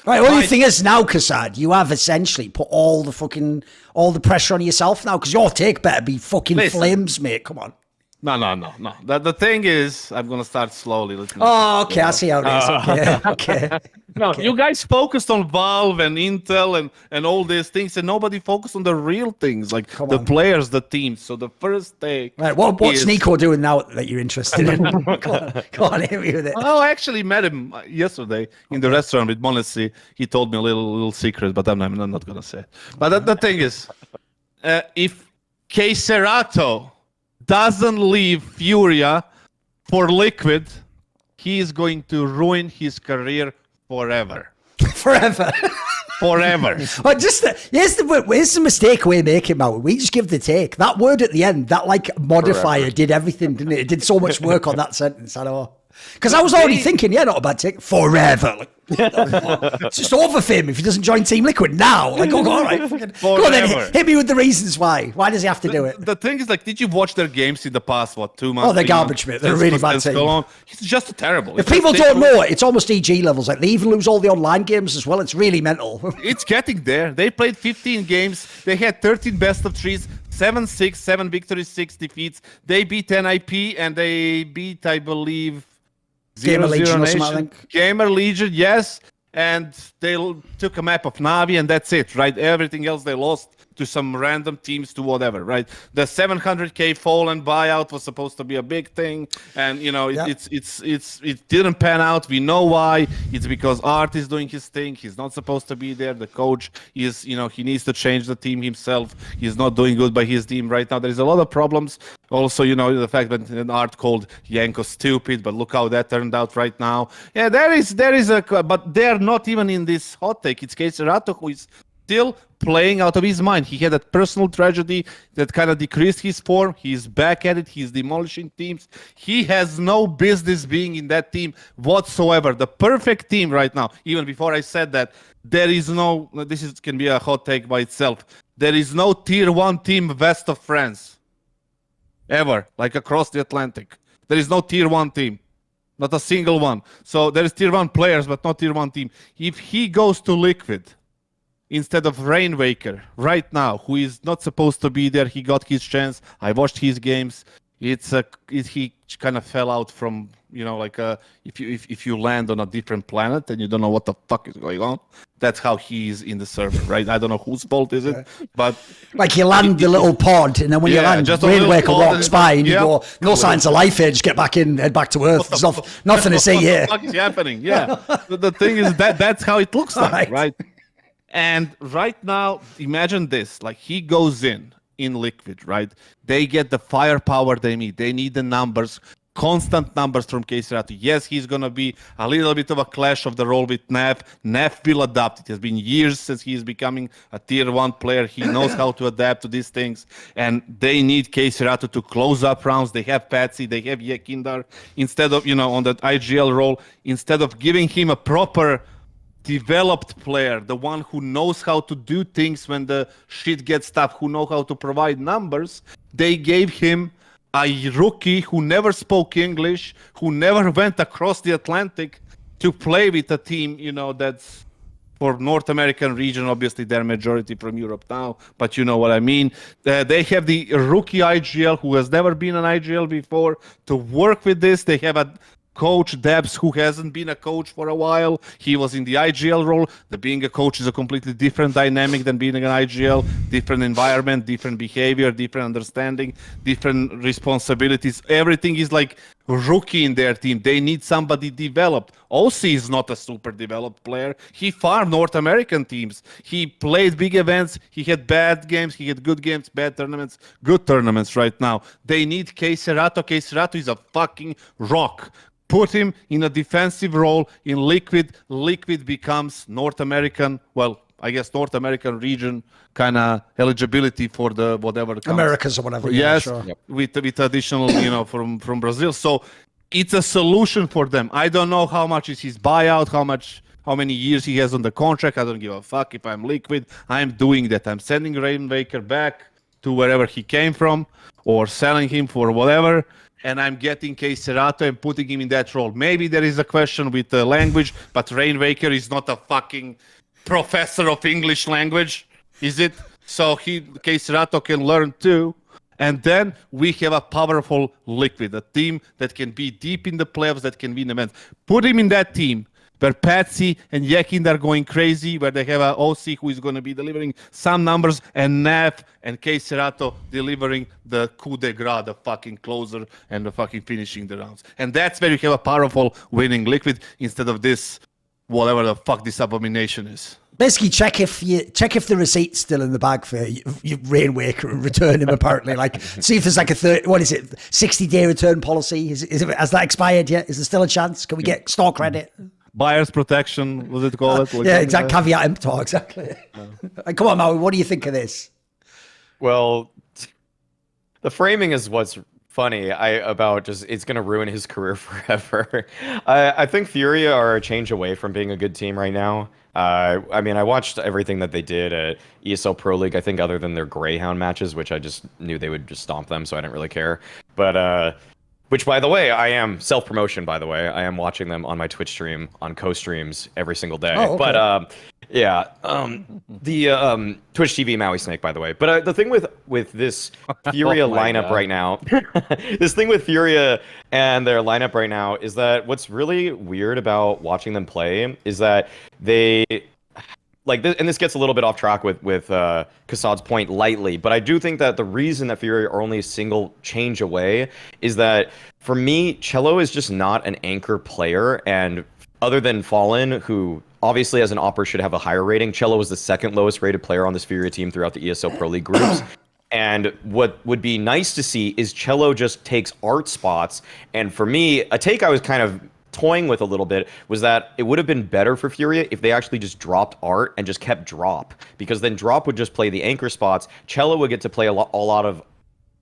Right, only thing is now, Kassad, you have essentially put all the pressure on yourself now, because your take better be fucking flames, mate. Come on. No. The thing is, I'm gonna start slowly. Oh, okay, I see how it is. Okay. No, you guys focused on Valve and Intel and all these things, and nobody focused on the real things, like the players, the teams. So the first take. Right, what's Nico doing now that you're interested in? Go on, hit me with it. Oh, I actually met him yesterday in the restaurant with Monesi. He told me a little secret, but I'm not gonna say. But the thing is, if KSCERATO doesn't leave Furia for Liquid, he is going to ruin his career forever. Forever. But here's the mistake we're making, Maui. We just give the take. That word at the end, that like modifier did everything, didn't it? It did so much work on that sentence. I know. Because I was already thinking, not a bad take. Forever. Like, it's just over for him if he doesn't join Team Liquid now. Like, all right. Go on then, hit me with the reasons why. Why does he have to do it? The thing is, like, did you watch their games in the past, 2 months? Oh, they're garbage, mate. They're a really bad team. He's just terrible. If people don't know it, it's almost EG levels. Like, they even lose all the online games as well. It's really mental. It's getting there. They played 15 games. They had 13 best of 3s. 7-6, 7 victories, 6 defeats. They beat NIP and they beat, I believe, Gamer Legion or something, I think. Gamer Legion, yes. And they took a map of Navi and that's it, right? Everything else they lost to some random teams, to whatever, right? The 700k Fallen buyout was supposed to be a big thing, and it didn't pan out. We know why. It's because Art is doing his thing. He's not supposed to be there. The coach is, he needs to change the team himself. He's not doing good by his team right now. There is a lot of problems. Also, the fact that Art called Yanko stupid, but look how that turned out right now. Yeah, there is but they're not even in this hot take. It's KSCERATO who is still playing out of his mind. He had a personal tragedy that kind of decreased his form. He's back at it. He's demolishing teams. He has no business being in that team whatsoever. The perfect team right now, even before I said that, there is no, can be a hot take by itself. There is no tier 1 team west of France. Ever. Like across the Atlantic. There is no tier 1 team. Not a single one. So there is tier 1 players, but not tier 1 team. If he goes to Liquid, instead of right now, who is not supposed to be there, he got his chance. I watched his games. He kind of fell out from, if you land on a different planet and you don't know what the fuck is going on. That's how he is in the server, right? I don't know whose fault is it, but like you land the little pod, and then when you land, Rainwaker walks by, and you go, no signs of life here. Just get back in, head back to Earth. There's nothing to see here. What the fuck is happening? Yeah, the thing is that's how it looks like, right? And right now, imagine this: like he goes in Liquid, right? They get the firepower they need. They need the numbers, constant numbers from KSCERATO. Yes, he's gonna be a little bit of a clash of the role with Neff. Neff will adapt. It has been years since he is becoming a tier 1 player. He knows how to adapt to these things, and they need KSCERATO to close up rounds. They have Patsy, they have Yekindar. Instead of on that IGL role, instead of giving him a proper developed player, the one who knows how to do things when the shit gets tough, who know how to provide numbers, they gave him a rookie who never spoke English, who never went across the Atlantic to play with a team, that's for North American region. Obviously, they're majority from Europe now, but you know what I mean. They have the rookie IGL who has never been an IGL before to work with this. They have a coach Debs, who hasn't been a coach for a while. He was in the IGL role. Being a coach is a completely different dynamic than being an IGL. Different environment, different behavior, different understanding, different responsibilities. Everything is like rookie in their team. They need somebody developed. OC is not a super developed player. He farmed North American teams. He played big events. He had bad games. He had good games, bad tournaments, good tournaments right now. They need KSCERATO. KSCERATO is a fucking rock. Put him in a defensive role in Liquid. Liquid becomes North American, I guess North American region kind of eligibility for the whatever counts. Americas or whatever. Yes, sure. with additional, from Brazil. So it's a solution for them. I don't know how much is his buyout, how many years he has on the contract. I don't give a fuck if I'm Liquid. I'm doing that. I'm sending Rainwaker back to wherever he came from or selling him for whatever. and I'm getting KSCERATO and putting him in that role. Maybe there is a question with the language, but Rainmaker is not a fucking professor of English language, is it? So KSCERATO can learn too. And then we have a powerful Liquid, a team that can be deep in the playoffs, that can win events. Put him in that team where Patsy and Yekin are going crazy, where they have an OC who is going to be delivering some numbers, and Nav and KSCERATO delivering the coup de grace, the fucking closer, and the fucking finishing the rounds. And that's where you have a powerful winning Liquid instead of this, whatever the fuck this abomination is. Basically, check if the receipt's still in the bag for your Rainwaker and return him. Apparently, like see if there's like a 60-day return policy. Has that expired yet? Is there still a chance? Can we get store credit? Buyer's protection, was it called? Yeah, exactly. Caveat emptor, exactly. Come on, Maui, what do you think of this? Well, the framing is what's funny. It's going to ruin his career forever. I think Furia are a change away from being a good team right now. I mean, I watched everything that they did at ESL Pro League, I think other than their Greyhound matches, which I just knew they would just stomp them, so I didn't really care. But, which, by the way, I am self-promotion, by the way. I am watching them on my Twitch stream, on co-streams every single day. Oh, okay. But, yeah, the Twitch TV Maui Snake, by the way. But the thing with this Furia lineup right now, this thing with Furia and their lineup right now is that what's really weird about watching them play is that they like this, and this gets a little bit off track with Kassad's point lightly, but I do think that the reason that Furia are only a single change away is that for me, Cello is just not an anchor player, and other than Fallen, who obviously as an opera should have a higher rating, Cello was the second lowest rated player on this Furia team throughout the ESL Pro League groups. And what would be nice to see is Cello just takes art spots. And for me, a take I was kind of toying with a little bit was that it would have been better for Furia if they actually just dropped art and just kept Drop, because then Drop would just play the anchor spots. Cello would get to play a lot of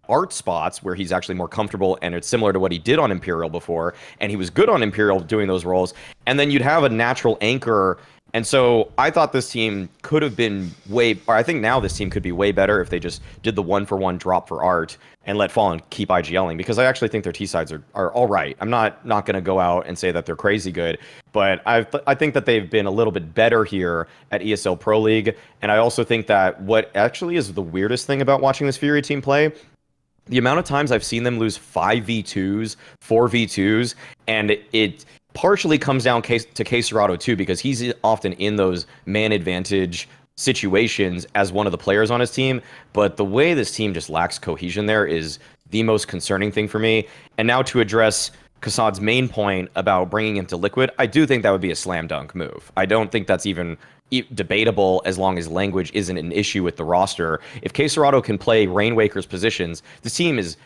art spots where he's actually more comfortable, and it's similar to what he did on Imperial before, and he was good on Imperial doing those roles, and then you'd have a natural anchor. And so I thought this team could have been I think now this team could be way better if they just did the 1-for-1 drop for art and let Fallen keep IGLing, because I actually think their T-sides are all right. I'm not going to go out and say that they're crazy good, but I think that they've been a little bit better here at ESL Pro League, and I also think that what actually is the weirdest thing about watching this Fury team play, the amount of times I've seen them lose 5v2s, 4v2s, and it partially comes down to KSCERATO too, because he's often in those man advantage situations as one of the players on his team. But the way this team just lacks cohesion there is the most concerning thing for me. And now to address Kassad's main point about bringing him to Liquid, I do think that would be a slam dunk move. I don't think that's even debatable as long as language isn't an issue with the roster. If KSCERATO can play Rainwaker's positions, this team is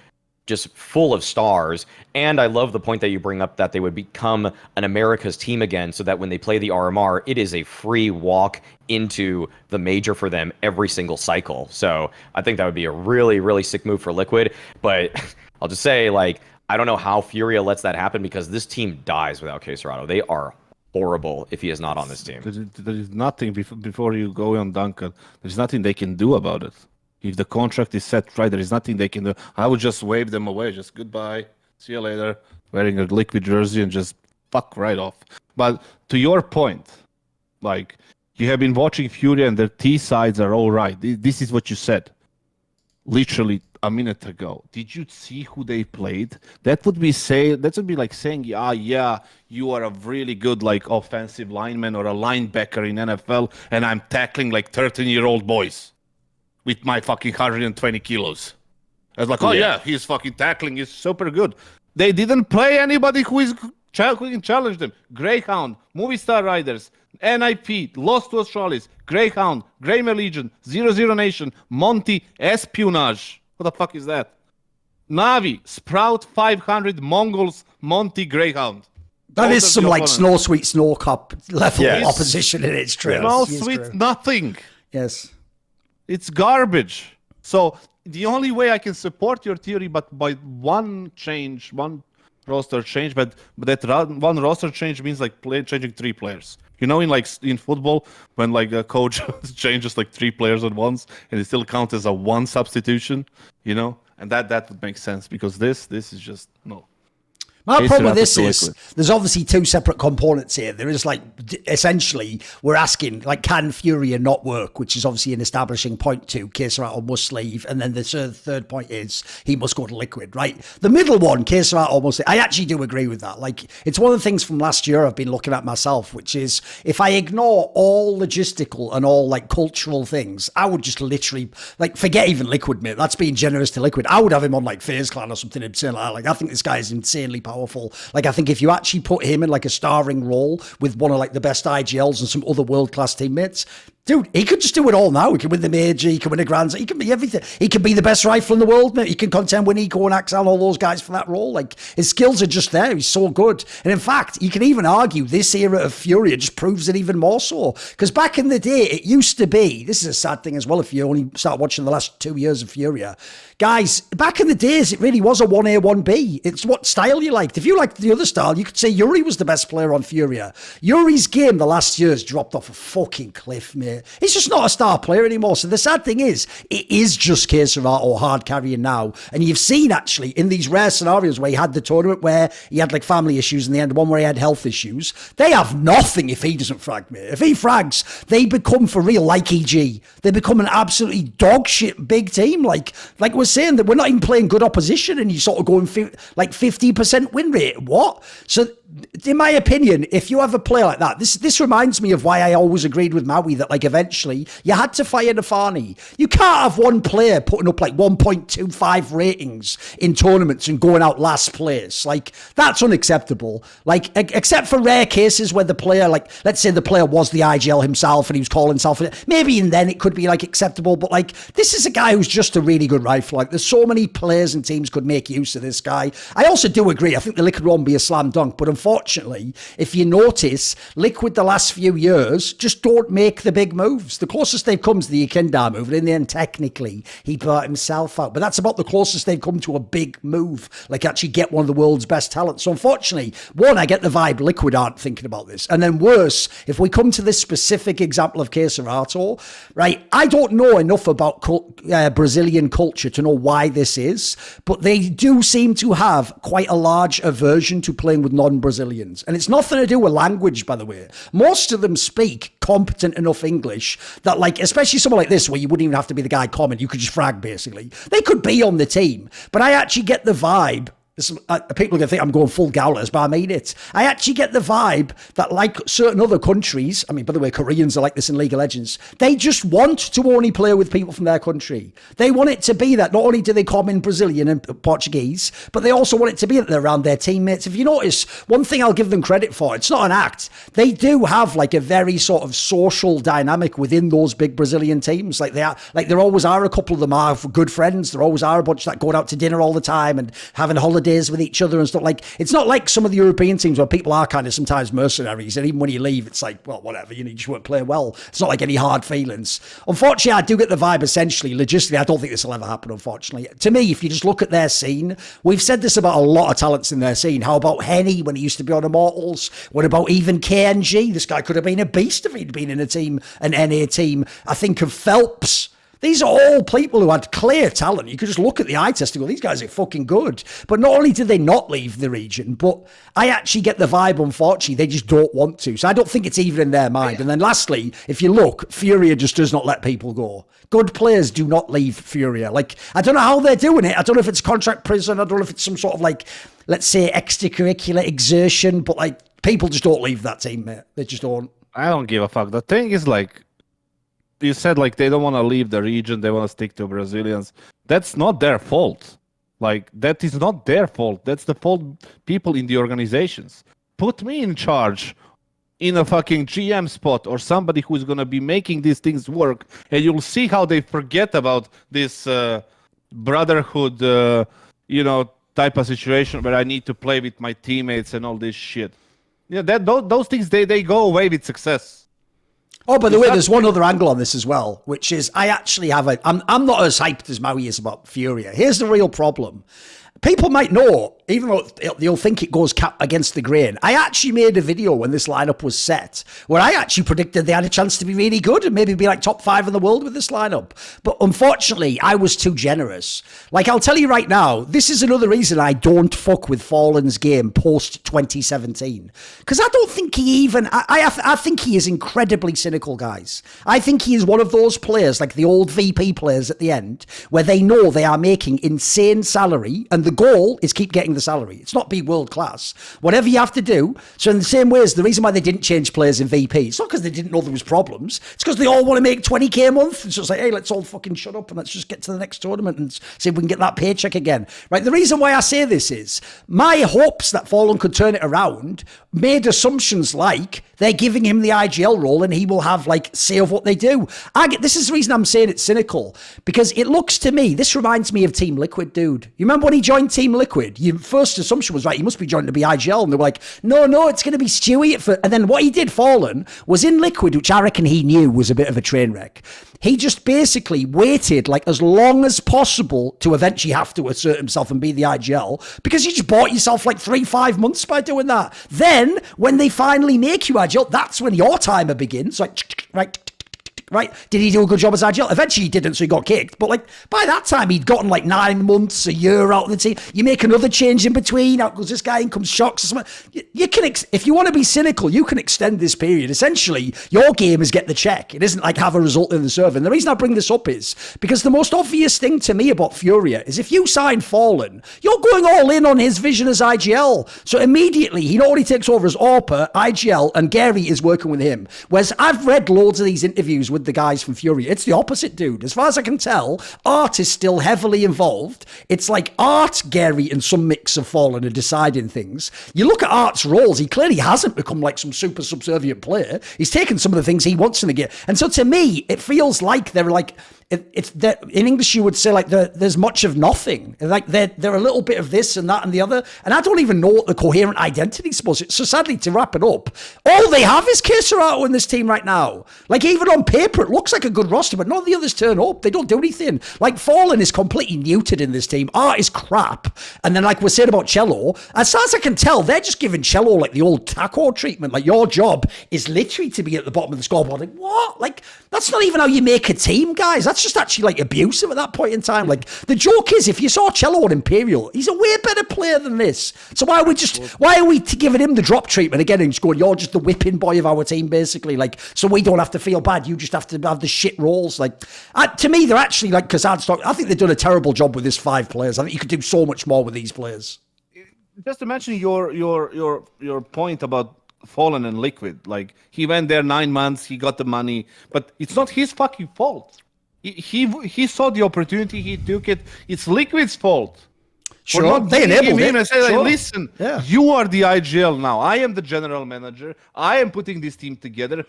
just full of stars. And I love the point that you bring up that they would become an America's team again, so that when they play the RMR, it is a free walk into the major for them every single cycle. So I think that would be a really, really sick move for Liquid. But I'll just say, like, I don't know how Furia lets that happen, because this team dies without KSCERATO. They are horrible if he is not on this team. There is nothing, before you go on Duncan, there's nothing they can do about it. If the contract is set right, there is nothing they can do. I would just wave them away, just goodbye, see you later, wearing a Liquid jersey and just fuck right off. But to your point, like, you have been watching Fury and their T-sides are all right. This is what you said literally a minute ago. Did you see who they played? That would be like saying, yeah, you are a really good like offensive lineman or a linebacker in NFL, and I'm tackling like 13-year-old boys with my fucking 120 kilos. I was like, oh yeah, he's fucking tackling, he's super good. They didn't play anybody who can challenge them. Greyhound, Movie Star Riders, NIP, Lost to Astralis, Greyhound, Greymer Legion, 00 Nation, Monty, Espionage. What the fuck is that? Navi, Sprout 500, Mongols, Monty, Greyhound. That is some like Snow Sweet Snow Cup level opposition in its true. Snow Sweet nothing. Yes. It's garbage. So the only way I can support your theory, but by one roster change, but that one roster change means like changing 3 players. You know, in football, when like a coach changes like 3 players at once, and it still counts as a 1 substitution. You know, and that would make sense because this is just no. My problem with this KSCERATO is there's obviously two separate components here. There is like, essentially, we're asking, like, can Furia not work? Which is obviously an establishing point to KSCERATO must leave. And then the third point is he must go to Liquid, right? The middle one, KSCERATO must leave. I actually do agree with that. Like, it's one of the things from last year I've been looking at myself, which is if I ignore all logistical and all, like, cultural things, I would just literally, like, forget even Liquid, mate. That's being generous to Liquid. I would have him on, like, FaZe Clan or something insane like that. Like, I think this guy is insanely powerful. Like, I think if you actually put him in like a starring role with one of like the best IGLs and some other world-class teammates, dude, he could just do it all now. He can win the major, he can win a grand, he can be everything. He can be the best rifle in the world, mate. He can contend with Nico and Axel and all those guys for that role. Like, his skills are just there. He's so good. And in fact, you can even argue this era of Furia just proves it even more so. Because back in the day, it used to be, this is a sad thing as well if you only start watching the last 2 years of Furia. Guys, back in the days, it really was a 1A, 1B. It's what style you liked. If you liked the other style, you could say Yuri was the best player on Furia. Yuri's game the last year's dropped off a fucking cliff, mate. He's just not a star player anymore. So the sad thing is, it is just KSCERATO hard carrying now. And you've seen, actually, in these rare scenarios where he had the tournament where he had, like, family issues and the end one where he had health issues, they have nothing if he doesn't frag, mate. If he frags, they become, for real, like EG. They become an absolutely dog shit big team. Like we're saying that we're not even playing good opposition and you sort of going like 50% win rate. What? So in my opinion, if you have a player like that, this reminds me of why I always agreed with Maui that, like, eventually you had to fire Nafani. You can't have one player putting up like 1.25 ratings in tournaments and going out last place. Like, that's unacceptable. Like, except for rare cases where the player, like, let's say the player was the IGL himself and he was calling himself, maybe and then it could be like acceptable. But like, this is a guy who's just a really good rifle. Like, there's so many players and teams could make use of this guy. I also do agree. I think the Liquid one be a slam dunk, but unfortunately, if you notice, Liquid the last few years just don't make the big moves. The closest they've come to the Ikindar move, and in the end, technically, he brought himself out. But that's about the closest they've come to a big move, like actually get one of the world's best talents. So unfortunately, one, I get the vibe Liquid aren't thinking about this. And then worse, if we come to this specific example of KSCERATO, right, I don't know enough about Brazilian culture to know why this is, but they do seem to have quite a large aversion to playing with non-Brazilians. And it's nothing to do with language, by the way. Most of them speak competent enough English that, like, especially someone like this where you wouldn't even have to be the guy common, you could just frag, basically. They could be on the team, but I actually get the vibe. People are going to think I'm going full Gowlers, but I mean it. I actually get the vibe that, like certain other countries, I mean, by the way, Koreans are like this in League of Legends, they just want to only play with people from their country. They want it to be that not only do they come in Brazilian and Portuguese, but they also want it to be that they're around their teammates. If you notice, one thing I'll give them credit for, it's not an act. They do have like a very sort of social dynamic within those big Brazilian teams. Like there always are a couple of them are good friends. There always are a bunch that go out to dinner all the time and having holidays with each other and stuff. Like, it's not like some of the European teams where people are kind of sometimes mercenaries, and even when you leave, it's like, well, whatever, you just weren't playing well. It's not like any hard feelings. Unfortunately, I do get the vibe, essentially, logistically, I don't think this will ever happen, unfortunately. To me, if you just look at their scene, we've said this about a lot of talents in their scene. How about Henny when he used to be on Immortals? What about even KNG? This guy could have been a beast if he'd been in a team, an NA team. I think of Phelps. These are all people who had clear talent. You could just look at the eye test and go, these guys are fucking good. But not only did they not leave the region, but I actually get the vibe, unfortunately, they just don't want to. So I don't think it's even in their mind. And then lastly, if you look, Furia just does not let people go. Good players do not leave Furia. Like, I don't know how they're doing it. I don't know if it's contract prison. I don't know if it's some sort of, like, let's say extracurricular exertion. But, like, people just don't leave that team, mate. They just don't. I don't give a fuck. The thing is, like, you said, like, they don't want to leave the region, they want to stick to Brazilians. That's not their fault. Like, that is not their fault. That's the fault people in the organizations. Put me in charge in a fucking GM spot or somebody who's going to be making these things work, and you'll see how they forget about this brotherhood, type of situation where I need to play with my teammates and all this shit. Yeah, those things, they go away with success. Oh, by the way, there's one other angle on this as well, which is I actually have I'm not as hyped as Maui is about Furia. Here's the real problem. People might know, even though they'll think it goes against the grain. I actually made a video when this lineup was set where I actually predicted they had a chance to be really good and maybe be like top 5 in the world with this lineup. But unfortunately, I was too generous. Like, I'll tell you right now, this is another reason I don't fuck with Fallen's game post 2017. Because I don't think he even... I think he is incredibly cynical, guys. I think he is one of those players, like the old VP players at the end, where they know they are making insane salary and the goal is keep getting the salary. It's not be world class. Whatever you have to do. So in the same way as the reason why they didn't change players in VP, it's not because they didn't know there was problems. It's because they all want to make 20k a month. It's just like, hey, let's all fucking shut up and let's just get to the next tournament and see if we can get that paycheck again. Right? The reason why I say this is my hopes that Fallen could turn it around made assumptions like they're giving him the IGL role and he will have like say of what they do. This is the reason I'm saying it's cynical, because it looks to me, this reminds me of Team Liquid, dude. You remember when he joined Team Liquid? Your first assumption was, right, he must be joining to be IGL, and they were like, no, it's going to be Stewie. And then what he did, Fallen, was in Liquid, which I reckon he knew was a bit of a train wreck. He just basically waited like as long as possible to eventually have to assert himself and be the IGL, because you just bought yourself like 3-5 months by doing that. Then when they finally make you IGL, that's when your timer begins. Like, right? Did he do a good job as IGL? Eventually he didn't, so he got kicked. But like by that time, he'd gotten like 9 months, a year out of the team. You make another change in between. Out goes this guy, in comes Shocks or something. You can, if you want to be cynical, you can extend this period. Essentially, your game is get the check. It isn't like have a result in the server. And the reason I bring this up is because the most obvious thing to me about Furia is if you sign Fallen, you're going all in on his vision as IGL. So immediately, he not only takes over as AWPer, IGL, and Gary is working with him. Whereas I've read loads of these interviews with the guys from Furia. It's the opposite, dude. As far as I can tell, Art is still heavily involved. It's like Art, Gary, and some mix of Fallen are deciding things. You look at Art's roles, he clearly hasn't become like some super subservient player. He's taken some of the things he wants in the game. And so to me, it feels like they're like, it's that in English you would say like there's much of nothing. Like they're a little bit of this and that and the other, and I don't even know what the coherent identity is supposed to. So sadly, to wrap it up, all they have is KSCERATO in this team right now. Like even on paper, it looks like a good roster, but none of the others turn up. They don't do anything. Like Fallen is completely neutered in this team. Art is crap, and then like we're saying about Cello, as far as I can tell, they're just giving Cello like the old taco treatment. Like your job is literally to be at the bottom of the scoreboard. Like what? Like that's not even how you make a team, guys. That's just actually like abusive at that point in time. Like the joke is, if you saw Cello on Imperial, he's a way better player than this. So why are we giving him the drop treatment again and just going, you're just the whipping boy of our team, basically? Like, so we don't have to feel bad. You just have to have the shit roles. Like, to me, they're actually like Kazad's. I think they've done a terrible job with this 5 players. I think you could do so much more with these players. Just to mention your point about Fallen and Liquid, like he went there 9 months, he got the money, but it's not his fucking fault. He saw the opportunity, he took it. It's Liquid's fault. Sure, they enabled him it. and say, Sure. like, listen, you are the IGL now. I am the general manager. I am putting this team together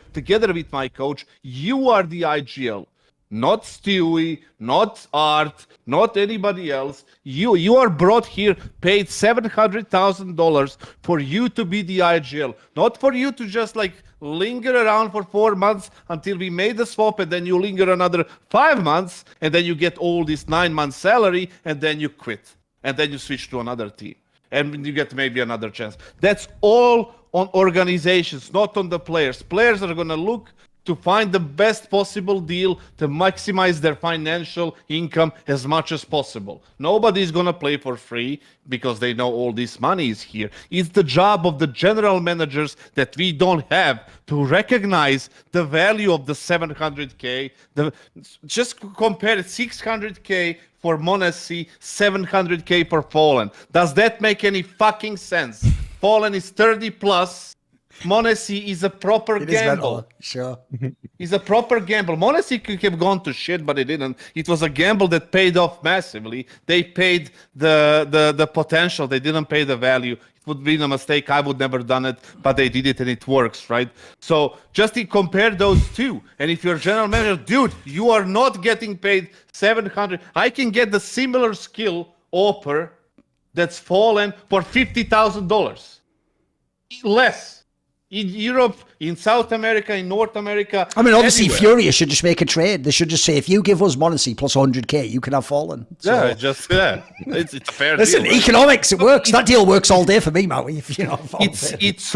with my coach. You are the IGL. Not Stewie, not Art, not anybody else. You are brought here, paid $700,000 for you to be the IGL, not for you to just like linger around for 4 months until we made the swap, and then you linger another 5 months, and then you get all this 9 months salary, and then you quit, and then you switch to another team, and you get maybe another chance. That's all on organizations, not on the players. Players are gonna look to find the best possible deal to maximize their financial income as much as possible. Nobody's gonna play for free because they know all this money is here. It's the job of the general managers that we don't have to recognize the value of the 700K. Just compare it, 600K for Monacy, 700K for Fallen. Does that make any fucking sense? Fallen is 30 plus. Monacy is a proper gamble. Sure. It's a proper gamble. Monacy could have gone to shit, but it didn't. It was a gamble that paid off massively. They paid the potential. They didn't pay the value. It would be a mistake. I would never done it, but they did it and it works, right? So just to compare those two. And if you're a general manager, dude, you are not getting paid 700. I can get the similar skill AWPer that's Fallen for $50,000. Less. in Europe, in South America, in North America. I mean, obviously, anywhere. Furia should just make a trade. They should just say, if you give us Monacy plus 100k, you can have Fallen. So, It's fair. listen, deal, right? economics, it works. That deal works all day for me, Maui. If you know, It's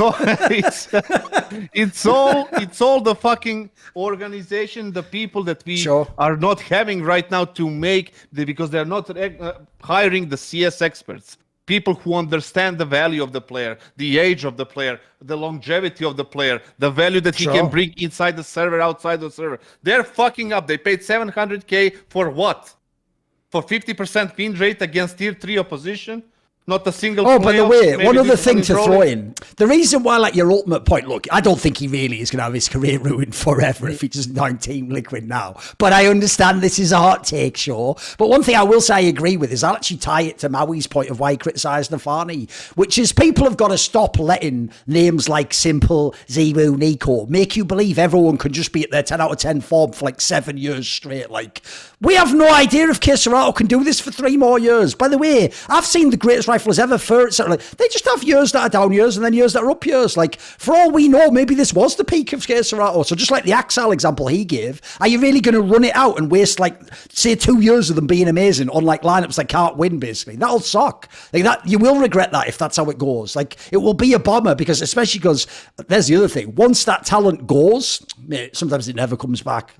all the fucking organization, the people that we are not having right now to make because they're not hiring the CS experts. People who understand the value of the player, the age of the player, the longevity of the player, the value that he can bring inside the server, outside the server. They're fucking up. They paid 700k for what? For 50% win rate against tier 3 opposition? Not a single by the way, one other thing to throw rolling. in. The reason why, like, your ultimate point, look, I don't think he really is going to have his career ruined forever if he doesn't join Team Liquid now. But I understand this is a hot take, sure. But one thing I will say I agree with is I'll actually tie it to Maui's point of why he criticised Nafani, which is people have got to stop letting names like Simple, Zebu, Nico make you believe everyone can just be at their 10 out of 10 form for like 7 years straight. Like, we have no idea if KSCERATO can do this for 3 more years. By the way, I've seen the greatest riflers ever, etc. They just have years that are down years and then years that are up years. Like, for all we know, maybe this was the peak of KSCERATO. So just like the Axel example he gave, are you really going to run it out and waste, like, say 2 years of them being amazing on like lineups that can't win, basically? That'll suck. Like, that, you will regret that if that's how it goes. Like, it will be a bomber because, especially because, there's the other thing, once that talent goes, sometimes it never comes back.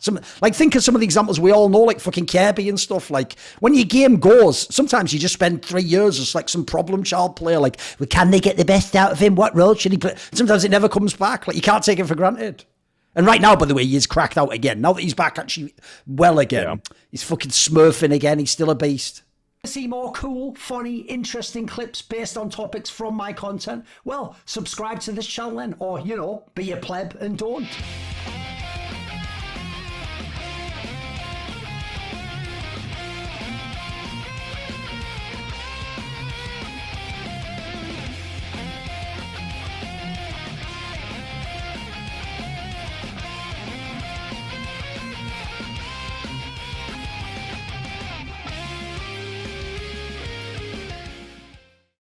Like, think of some of the examples we all know, like fucking Kirby and stuff. Like, when your game goes, sometimes you just spend 3 years as like some problem child player. Like, well, can they get the best out of him? What role should he play? Sometimes it never comes back. Like, you can't take it for granted. And right now, by the way, he's cracked out again. Now that he's back actually well again, he's fucking smurfing again. He's still a beast. See more cool, funny, interesting clips based on topics from my content? Well, subscribe to this channel then, or, you know, be a pleb and don't.